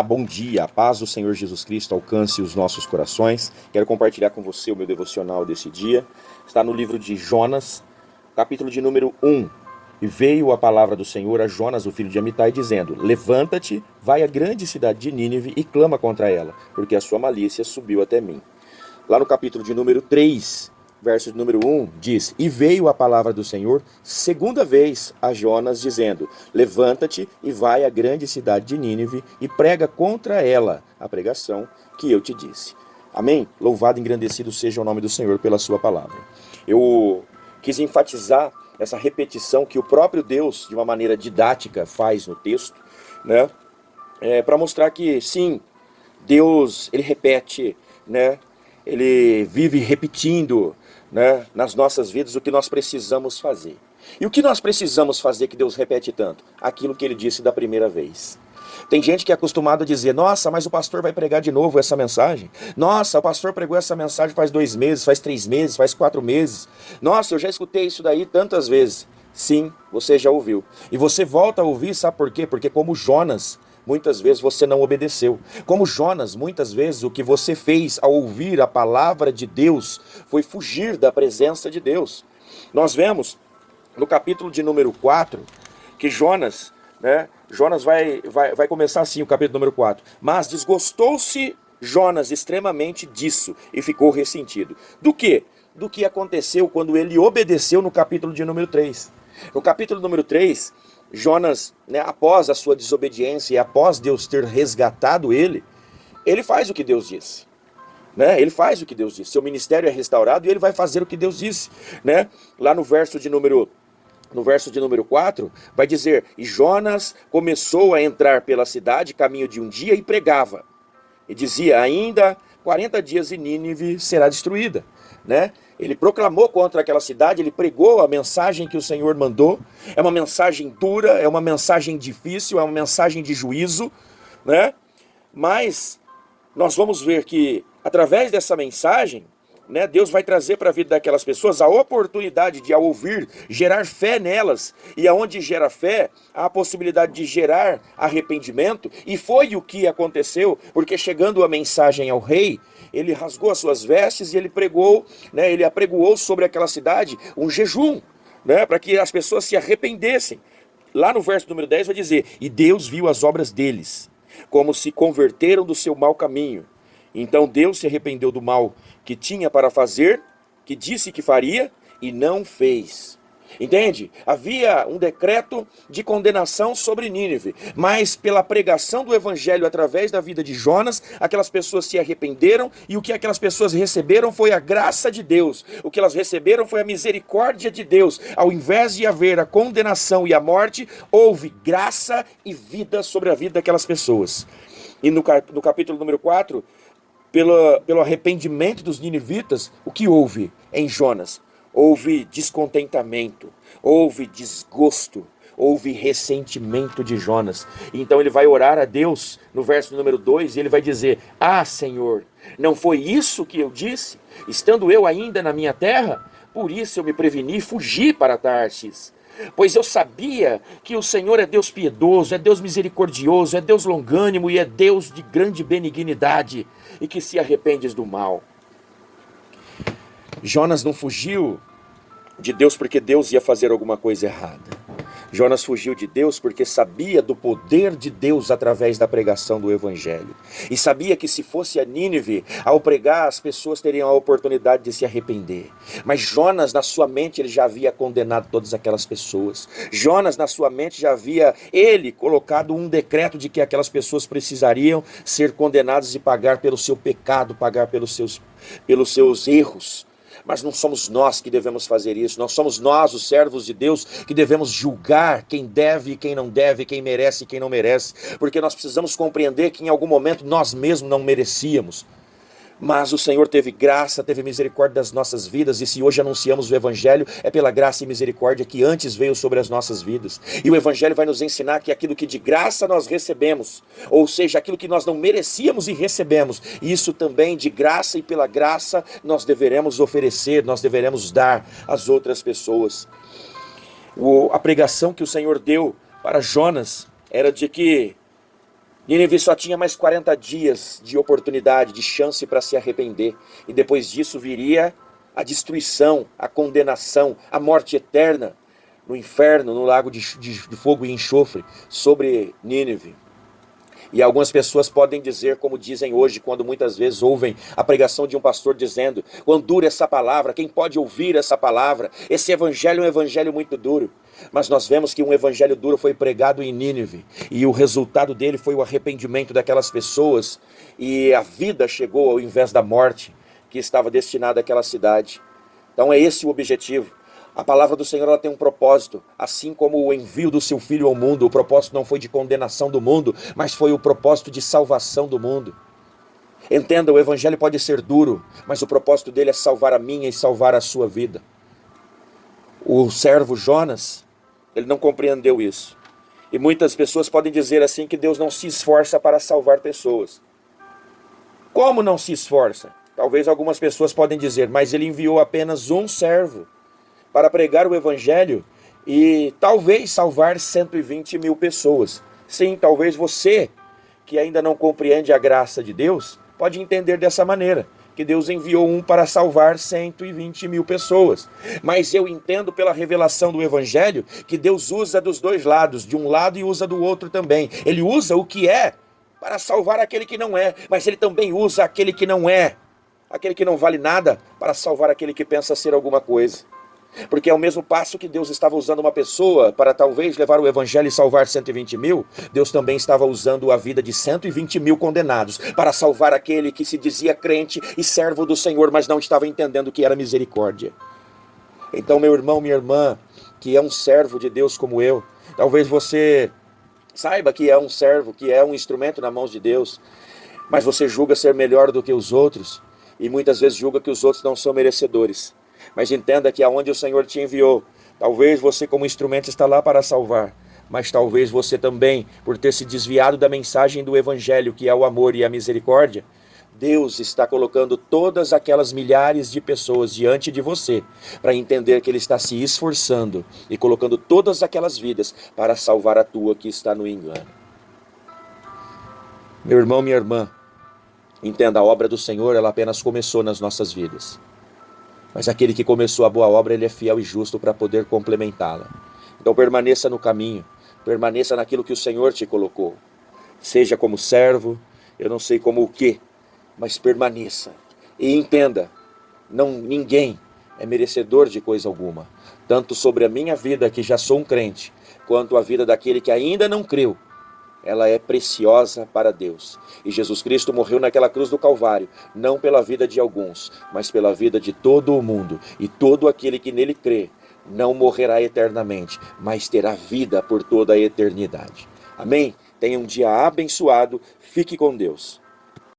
Bom dia, a paz do Senhor Jesus Cristo alcance os nossos corações. Quero compartilhar com você o meu devocional desse dia. Está no livro de Jonas, capítulo de número 1. E veio a palavra do Senhor a Jonas, o filho de Amitai, dizendo: Levanta-te, vai à grande cidade de Nínive e clama contra ela, porque a sua malícia subiu até mim. Lá no capítulo de número 3, verso de número 1, diz: E veio a palavra do Senhor segunda vez a Jonas, dizendo: Levanta-te e vai à grande cidade de Nínive e prega contra ela a pregação que eu te disse. Amém? Louvado e engrandecido seja o nome do Senhor pela sua palavra. Eu quis enfatizar essa repetição que o próprio Deus, de uma maneira didática, faz no texto, né? Para mostrar que, sim, Deus, ele repete, né? Ele vive repetindo, né, nas nossas vidas o que nós precisamos fazer. E o que nós precisamos fazer que Deus repete tanto? Aquilo que ele disse da primeira vez. Tem gente que é acostumado a dizer: nossa, mas o pastor vai pregar de novo essa mensagem. Nossa, o pastor pregou essa mensagem faz 2 meses, faz 3 meses, faz 4 meses. Nossa, eu já escutei isso daí tantas vezes. Sim, você já ouviu. E você volta a ouvir, sabe por quê? Porque como Jonas, muitas vezes você não obedeceu. Como Jonas, muitas vezes o que você fez ao ouvir a palavra de Deus foi fugir da presença de Deus. Nós vemos no capítulo de número 4 que Jonas, né? Jonas vai começar assim o capítulo número 4. Mas desgostou-se Jonas extremamente disso e ficou ressentido. Do quê? Do que aconteceu quando ele obedeceu no capítulo de número 3. No capítulo número 3, Jonas, né, após a sua desobediência e após Deus ter resgatado ele faz o que Deus disse. Né? Ele faz o que Deus disse. Seu ministério é restaurado e ele vai fazer o que Deus disse. Né? Lá no verso de número 4, vai dizer: E Jonas começou a entrar pela cidade, caminho de um dia, e pregava. E dizia: ainda 40 dias e Nínive será destruída. Né? Ele proclamou contra aquela cidade, ele pregou a mensagem que o Senhor mandou. É uma mensagem dura, é uma mensagem difícil, é uma mensagem de juízo, né? Mas nós vamos ver que através dessa mensagem, né, Deus vai trazer para a vida daquelas pessoas a oportunidade de, ao ouvir, gerar fé nelas. E aonde gera fé, há a possibilidade de gerar arrependimento. E foi o que aconteceu, porque chegando a mensagem ao rei, ele rasgou as suas vestes e ele pregou, né, ele apregoou sobre aquela cidade um jejum, né, para que as pessoas se arrependessem. Lá no verso número 10 vai dizer: E Deus viu as obras deles, como se converteram do seu mau caminho. Então Deus se arrependeu do mal que tinha para fazer, que disse que faria, e não fez. Entende? Havia um decreto de condenação sobre Nínive, mas pela pregação do evangelho através da vida de Jonas, aquelas pessoas se arrependeram, e o que aquelas pessoas receberam foi a graça de Deus. O que elas receberam foi a misericórdia de Deus. Ao invés de haver a condenação e a morte, houve graça e vida sobre a vida daquelas pessoas. E no capítulo número 4, pelo arrependimento dos ninivitas, o que houve em Jonas? Houve descontentamento, houve desgosto, houve ressentimento de Jonas. Então ele vai orar a Deus no verso número 2 e ele vai dizer: Ah, Senhor, não foi isso que eu disse, estando eu ainda na minha terra? Por isso eu me preveni e fugi para Tarsis. Pois eu sabia que o Senhor é Deus piedoso, é Deus misericordioso, é Deus longânimo e é Deus de grande benignidade, e que se arrependes do mal. Jonas não fugiu de Deus porque Deus ia fazer alguma coisa errada. Jonas fugiu de Deus porque sabia do poder de Deus através da pregação do evangelho. E sabia que se fosse a Nínive, ao pregar, as pessoas teriam a oportunidade de se arrepender. Mas Jonas, na sua mente, ele já havia condenado todas aquelas pessoas. Jonas, na sua mente, já havia ele colocado um decreto de que aquelas pessoas precisariam ser condenadas e pagar pelo seu pecado, pagar pelos seus erros. Mas não somos nós que devemos fazer isso, não somos nós, os servos de Deus, que devemos julgar quem deve e quem não deve, quem merece e quem não merece, porque nós precisamos compreender que em algum momento nós mesmos não merecíamos. Mas o Senhor teve graça, teve misericórdia das nossas vidas, e se hoje anunciamos o Evangelho, é pela graça e misericórdia que antes veio sobre as nossas vidas. E o Evangelho vai nos ensinar que aquilo que de graça nós recebemos, ou seja, aquilo que nós não merecíamos e recebemos, isso também de graça e pela graça nós deveremos oferecer, nós deveremos dar às outras pessoas. A pregação que o Senhor deu para Jonas era de que Nínive só tinha mais 40 dias de oportunidade, de chance para se arrepender. E depois disso viria a destruição, a condenação, a morte eterna no inferno, no lago de fogo e enxofre sobre Nínive. E algumas pessoas podem dizer, como dizem hoje, quando muitas vezes ouvem a pregação de um pastor dizendo: quão dura essa palavra, quem pode ouvir essa palavra? Esse evangelho é um evangelho muito duro. Mas nós vemos que um evangelho duro foi pregado em Nínive, e o resultado dele foi o arrependimento daquelas pessoas, e a vida chegou ao invés da morte que estava destinada àquela cidade. Então é esse o objetivo. A palavra do Senhor, ela tem um propósito, assim como o envio do seu Filho ao mundo. O propósito não foi de condenação do mundo, mas foi o propósito de salvação do mundo. Entenda, o evangelho pode ser duro, mas o propósito dele é salvar a minha e salvar a sua vida. O servo Jonas, ele não compreendeu isso. E muitas pessoas podem dizer assim que Deus não se esforça para salvar pessoas. Como não se esforça? Talvez algumas pessoas podem dizer, mas ele enviou apenas um servo para pregar o evangelho e talvez salvar 120 mil pessoas. Sim, talvez você, que ainda não compreende a graça de Deus, pode entender dessa maneira, que Deus enviou um para salvar 120 mil pessoas. Mas eu entendo pela revelação do evangelho que Deus usa dos dois lados, de um lado e usa do outro também. Ele usa o que é para salvar aquele que não é, mas ele também usa aquele que não é, aquele que não vale nada, para salvar aquele que pensa ser alguma coisa. Porque ao mesmo passo que Deus estava usando uma pessoa para talvez levar o evangelho e salvar 120 mil, Deus também estava usando a vida de 120 mil condenados para salvar aquele que se dizia crente e servo do Senhor, mas não estava entendendo que era misericórdia. Então, meu irmão, minha irmã, que é um servo de Deus como eu, talvez você saiba que é um servo, que é um instrumento na mão de Deus, mas você julga ser melhor do que os outros e muitas vezes julga que os outros não são merecedores. Mas entenda que aonde o Senhor te enviou, talvez você como instrumento está lá para salvar, mas talvez você também, por ter se desviado da mensagem do evangelho, que é o amor e a misericórdia, Deus está colocando todas aquelas milhares de pessoas diante de você, para entender que Ele está se esforçando e colocando todas aquelas vidas para salvar a tua que está no engano. Meu irmão, minha irmã, entenda, a obra do Senhor, ela apenas começou nas nossas vidas. Mas aquele que começou a boa obra, ele é fiel e justo para poder complementá-la. Então permaneça no caminho, permaneça naquilo que o Senhor te colocou. Seja como servo, eu não sei como o quê, mas permaneça. E entenda, ninguém é merecedor de coisa alguma. Tanto sobre a minha vida, que já sou um crente, quanto a vida daquele que ainda não creu. Ela é preciosa para Deus. E Jesus Cristo morreu naquela cruz do Calvário, não pela vida de alguns, mas pela vida de todo o mundo. E todo aquele que nele crê, não morrerá eternamente, mas terá vida por toda a eternidade. Amém? Tenha um dia abençoado, fique com Deus.